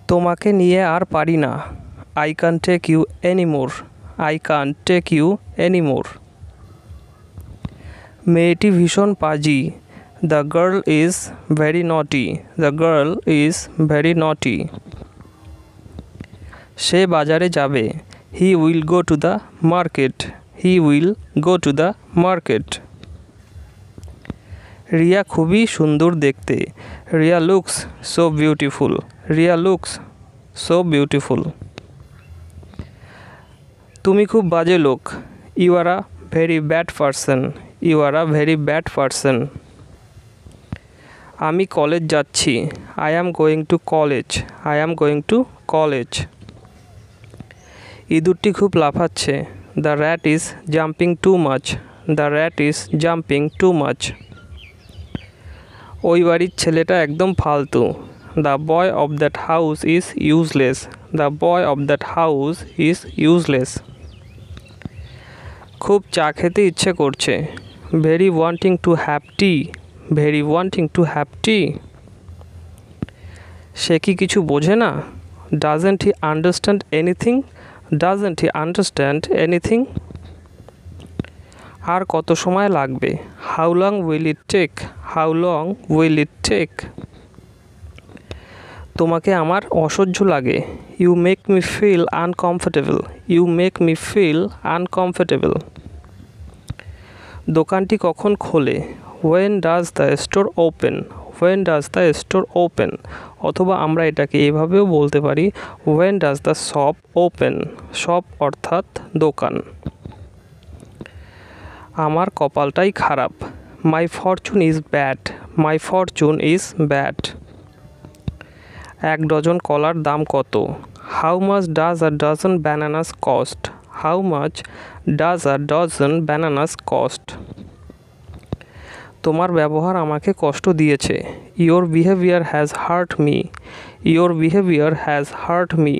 তোমাকে নিয়ে আর পারি না। I can't take you anymore. I can't take you anymore. মেয়েটি ভীষণ পাজি। The girl is very naughty. The girl is very naughty. সে বাজারে যাবে। He will go to the market. He will go to the market. Riya খুবই সুন্দর দেখতে। Riya looks so beautiful. Riya looks so beautiful. তুমি খুব বাজে লোক। You are a very bad person. You are a very bad person. আমি কলেজ যাচ্ছি। I am going to college. I am going to college. ইঁদুরটি খুব লাফাচ্ছে। The rat is jumping too much. The rat is jumping too much. ওই বাড়ির ছেলেটা একদম ফালতু। The boy of that house is useless. The boy of that house is useless. খুব চা খেতে ইচ্ছে করছে। Very wanting to have tea. Very wanting to have tea. সে কি কিছু বোঝে না? Doesn't he understand anything? Doesn't he understand anything? আর কত সময় লাগবে? How long will it take? How long will it take? তোমাকে আমার অসহ্য লাগে। You make me feel uncomfortable. You make me feel uncomfortable. দোকানটি কখন খোলে? When does the store open? When does the store open? অথবা আমরা এটাকে এভাবেও বলতে পারি When does the shop open? shop অর্থাৎ দোকান। আমার কপালটাই খারাপ। My fortune is bad. My fortune is bad. এক ডজন কলার দাম কত? How much does a dozen bananas cost? How much does a dozen bananas cost? তোমার ব্যবহার আমাকে কষ্ট দিয়েছে। Your behavior has hurt me. Your behavior has hurt me.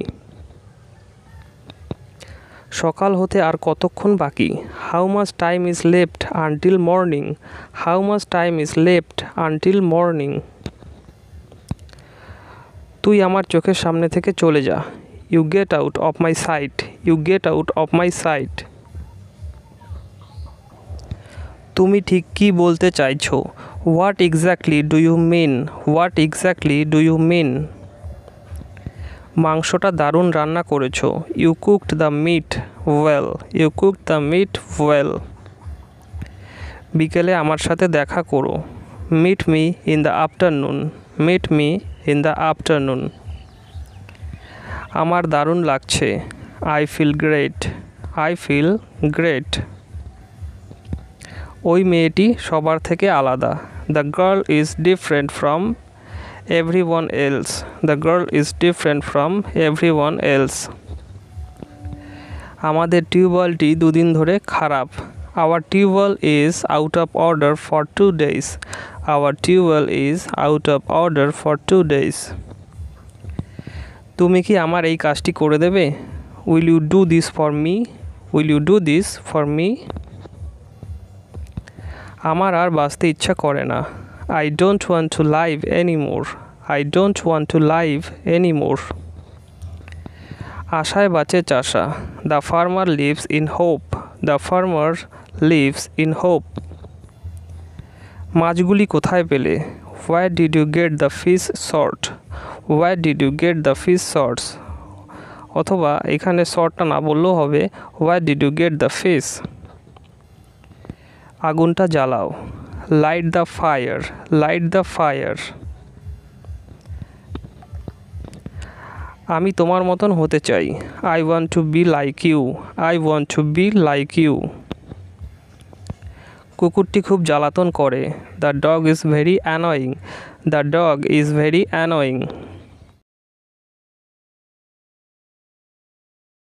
সকাল হতে আর কতক্ষণ বাকি? How much time is left until morning? How much time is left until morning? তুই আমার চোখের সামনে থেকে চলে যা। You get out of my sight. You get out of my sight. তুমি ঠিক কী বলতে চাইছো? What exactly do you mean? What exactly do you mean? মাংসটা দারুণ রান্না করেছো। You cooked the meat well. You cooked the meat well. বিকেলে আমার সাথে দেখা করো। Meet me in the afternoon. Meet me in the afternoon. আমার দারুণ লাগছে। I feel great. I feel great. ওই মেয়েটি সবার থেকে আলাদা। The girl is different from everyone else. The girl is different from everyone else. আমাদের টিউবওয়েলটি দুদিন ধরে খারাপ। Our tubewell is out of order for 2 days. Our tubewell is out of order for 2 days. তুমি কি আমার এই কাজটি করে দেবে? Will you do this for me? Will you do this for me? আমার আর বাঁচতে ইচ্ছা করে না। I don't want to live anymore. I don't want to live anymore. আশায় বাঁচে চাষা। The farmer lives in hope. The farmer lives in hope. মাছগুলি কোথায় পেলে? Where did you get the fish sort? Where did you get the fish sorts? অথবা এখানে সর্টটা না বললেও হবে Where did you get the fish? আগুনটা জ্বালাও। Light the fire. Light the fire. আমি তোমার মতন হতে চাই। I want to be like you. I want to be like you. কুকুরটি খুব জ্বালাতন করে। The dog is very annoying. The dog is very annoying.